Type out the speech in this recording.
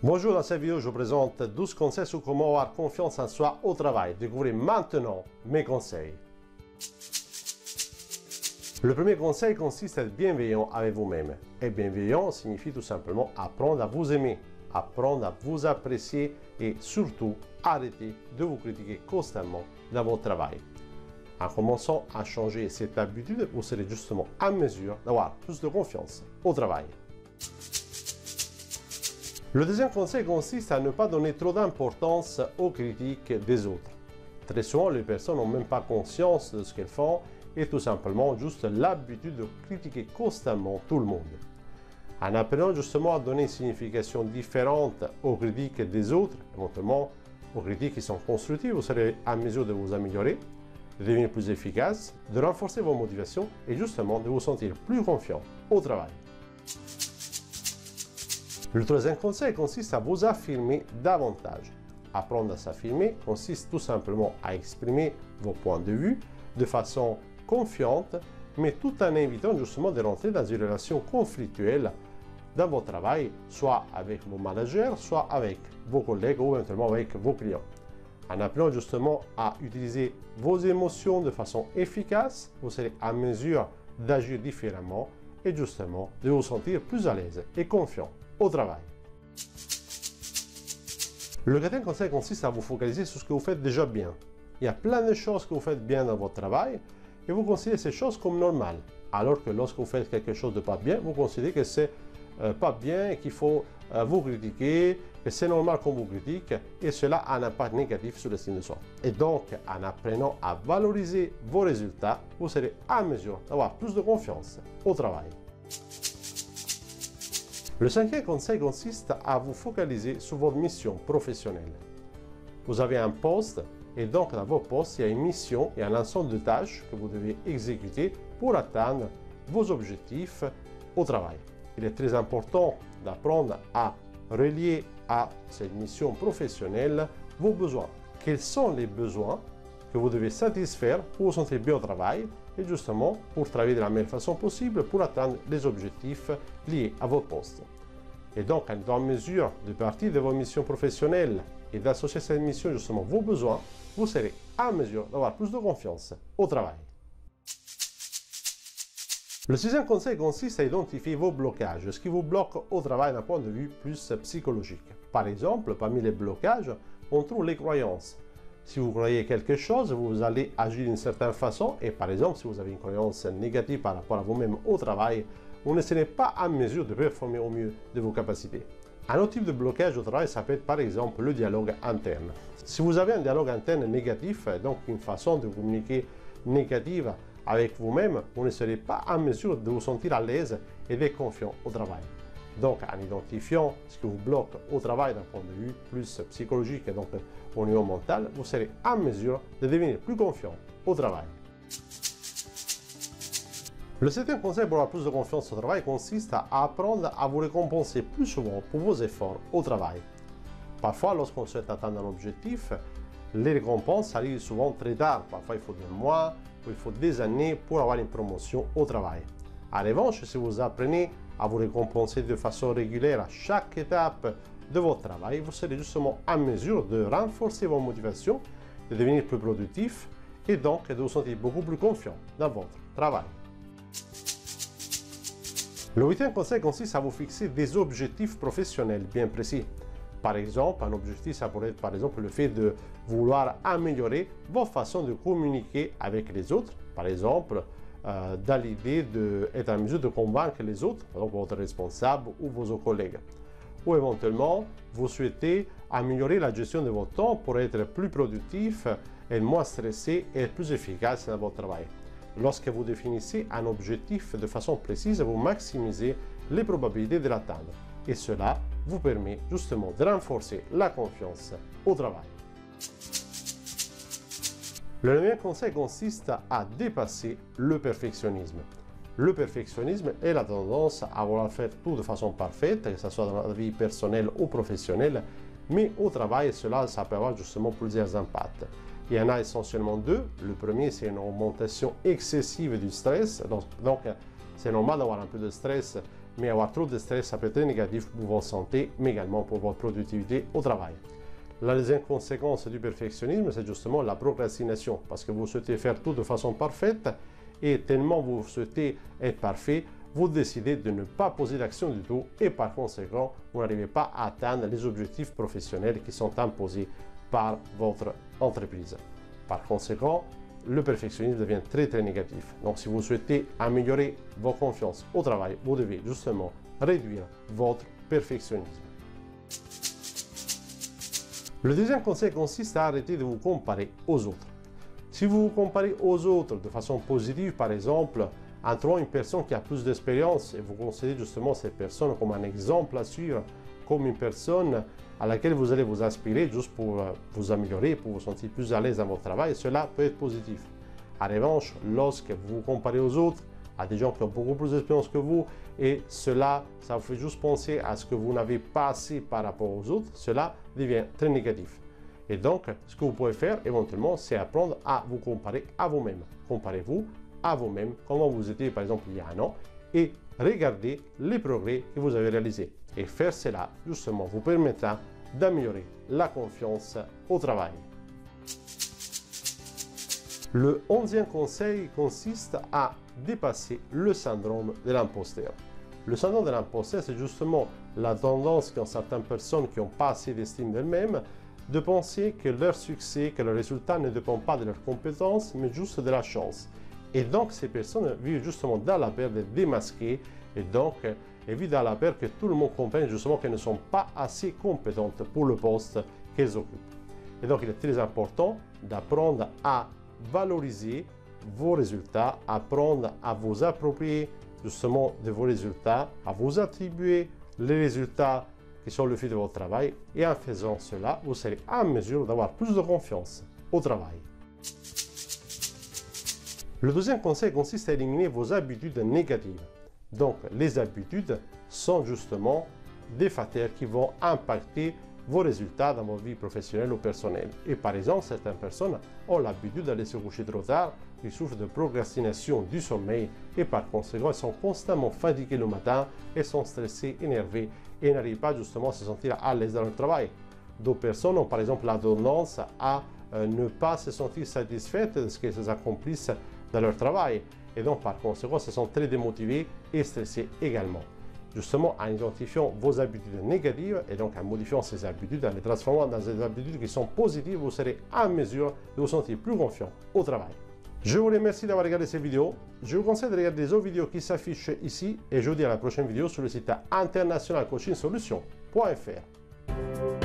Bonjour, dans cette vidéo, je vous présente 12 conseils sur comment avoir confiance en soi au travail. Découvrez maintenant mes conseils. Le premier conseil consiste à être bienveillant avec vous-même. Et bienveillant signifie tout simplement apprendre à vous aimer, apprendre à vous apprécier et surtout arrêter de vous critiquer constamment dans votre travail. En commençant à changer cette habitude, vous serez justement en mesure d'avoir plus de confiance au travail. Le deuxième conseil consiste à ne pas donner trop d'importance aux critiques des autres. Très souvent, les personnes n'ont même pas conscience de ce qu'elles font et tout simplement juste l'habitude de critiquer constamment tout le monde. En apprenant justement à donner une signification différente aux critiques des autres, éventuellement aux critiques qui sont constructives, vous serez en mesure de vous améliorer, de devenir plus efficace, de renforcer vos motivations et justement de vous sentir plus confiant au travail. Le troisième conseil consiste à vous affirmer davantage. Apprendre à s'affirmer consiste tout simplement à exprimer vos points de vue de façon confiante, mais tout en évitant justement de rentrer dans une relation conflictuelle dans votre travail, soit avec vos managers, soit avec vos collègues ou éventuellement avec vos clients. En apprenant justement à utiliser vos émotions de façon efficace, vous serez en mesure d'agir différemment et justement de vous sentir plus à l'aise et confiant au travail. Le quatrième conseil consiste à vous focaliser sur ce que vous faites déjà bien. Il y a plein de choses que vous faites bien dans votre travail et vous considérez ces choses comme normales. Alors que lorsque vous faites quelque chose de pas bien, vous considérez que c'est pas bien et qu'il faut vous critiquer, que c'est normal qu'on vous critique et cela a un impact négatif sur l'estime de soi. Et donc, en apprenant à valoriser vos résultats, vous serez en mesure d'avoir plus de confiance au travail. Le cinquième conseil consiste à vous focaliser sur votre mission professionnelle. Vous avez un poste et donc dans votre poste, il y a une mission et un ensemble de tâches que vous devez exécuter pour atteindre vos objectifs au travail. Il est très important d'apprendre à relier à cette mission professionnelle vos besoins. Quels sont les besoins que vous devez satisfaire pour vous sentir bien au travail et justement pour travailler de la meilleure façon possible pour atteindre les objectifs liés à votre poste. Et donc, en étant en mesure de partir de vos missions professionnelles et d'associer cette mission justement vos besoins, vous serez en mesure d'avoir plus de confiance au travail. Le sixième conseil consiste à identifier vos blocages, ce qui vous bloque au travail d'un point de vue plus psychologique. Par exemple, parmi les blocages, on trouve les croyances. Si vous croyez quelque chose, vous allez agir d'une certaine façon et par exemple, si vous avez une croyance négative par rapport à vous-même au travail, vous ne serez pas en mesure de performer au mieux de vos capacités. Un autre type de blocage au travail, ça peut être par exemple le dialogue interne. Si vous avez un dialogue interne négatif, donc une façon de communiquer négative avec vous-même, vous ne serez pas en mesure de vous sentir à l'aise et d'être confiant au travail. Donc, en identifiant ce qui vous bloque au travail d'un point de vue plus psychologique et donc au niveau mental, vous serez en mesure de devenir plus confiant au travail. Le septième conseil pour avoir plus de confiance au travail consiste à apprendre à vous récompenser plus souvent pour vos efforts au travail. Parfois, lorsqu'on souhaite atteindre un objectif, les récompenses arrivent souvent très tard. Parfois, il faut des mois ou il faut des années pour avoir une promotion au travail. En revanche, si vous apprenez à vous récompenser de façon régulière à chaque étape de votre travail, vous serez justement en mesure de renforcer vos motivations, de devenir plus productif et donc de vous sentir beaucoup plus confiant dans votre travail. Le huitième conseil consiste à vous fixer des objectifs professionnels bien précis. Par exemple, un objectif, ça pourrait être par exemple le fait de vouloir améliorer votre façon de communiquer avec les autres. Par exemple, dans l'idée d'être en mesure de convaincre les autres, par exemple votre responsable ou vos collègues. Ou éventuellement, vous souhaitez améliorer la gestion de votre temps pour être plus productif, être moins stressé et être plus efficace dans votre travail. Lorsque vous définissez un objectif de façon précise, vous maximisez les probabilités de l'atteindre. Et cela vous permet justement de renforcer la confiance au travail. Le neuvième conseil consiste à dépasser le perfectionnisme. Le perfectionnisme est la tendance à vouloir faire tout de façon parfaite, que ce soit dans la vie personnelle ou professionnelle, mais au travail, ça peut avoir justement plusieurs impacts. Il y en a essentiellement deux. Le premier, c'est une augmentation excessive du stress. Donc c'est normal d'avoir un peu de stress mais avoir trop de stress, ça peut être très négatif pour votre santé, mais également pour votre productivité au travail. La deuxième conséquence du perfectionnisme, c'est justement la procrastination, parce que vous souhaitez faire tout de façon parfaite, et tellement vous souhaitez être parfait, vous décidez de ne pas poser d'action du tout, et par conséquent, vous n'arrivez pas à atteindre les objectifs professionnels qui sont imposés par votre entreprise. Par conséquent, le perfectionnisme devient très négatif. Donc si vous souhaitez améliorer votre confiance au travail, vous devez justement réduire votre perfectionnisme. Le deuxième conseil consiste à arrêter de vous comparer aux autres. Si vous vous comparez aux autres de façon positive, par exemple, en trouvant une personne qui a plus d'expérience et vous considérez justement cette personne comme un exemple à suivre, comme une personne à laquelle vous allez vous aspirer juste pour vous améliorer, pour vous sentir plus à l'aise dans votre travail, cela peut être positif. En revanche, lorsque vous vous comparez aux autres, à des gens qui ont beaucoup plus d'expérience que vous, et cela, ça vous fait juste penser à ce que vous n'avez pas assez par rapport aux autres, cela devient très négatif. Et donc, ce que vous pouvez faire éventuellement, c'est apprendre à vous comparer à vous-même. Comparez-vous à vous-même, comment vous étiez par exemple il y a un an, et regardez les progrès que vous avez réalisés. Et faire cela, justement, vous permettra d'améliorer la confiance au travail. Le 11e conseil consiste à dépasser le syndrome de l'imposteur. Le syndrome de l'imposteur, c'est justement la tendance qu'ont certaines personnes qui n'ont pas assez d'estime d'elles-mêmes de penser que leur succès, que leurs résultats ne dépendent pas de leurs compétences, mais juste de la chance. Et donc, ces personnes vivent justement dans la peur d'être démasquées et donc vivent dans la peur que tout le monde comprenne justement qu'elles ne sont pas assez compétentes pour le poste qu'elles occupent. Et donc, il est très important d'apprendre à valoriser vos résultats, apprendre à vous approprier justement de vos résultats, à vous attribuer les résultats qui sont le fruit de votre travail, et en faisant cela, vous serez en mesure d'avoir plus de confiance au travail. Le deuxième conseil consiste à éliminer vos habitudes négatives. Donc, les habitudes sont justement des facteurs qui vont impacter vos résultats dans votre vie professionnelle ou personnelle. Et par exemple, certaines personnes ont l'habitude d'aller se coucher trop tard, ils souffrent de procrastination du sommeil et par conséquent, ils sont constamment fatigués le matin et sont stressés, énervés et n'arrivent pas justement à se sentir à l'aise dans leur travail. D'autres personnes ont par exemple la tendance à ne pas se sentir satisfaites de ce qu'elles accomplissent dans leur travail et donc par conséquent, se sont très démotivés et stressés également. Justement, en identifiant vos habitudes négatives et donc en modifiant ces habitudes, en les transformant dans des habitudes qui sont positives, vous serez en mesure de vous sentir plus confiant au travail. Je vous remercie d'avoir regardé cette vidéo. Je vous conseille de regarder les autres vidéos qui s'affichent ici et je vous dis à la prochaine vidéo sur le site internationalcoachingsolutions.fr.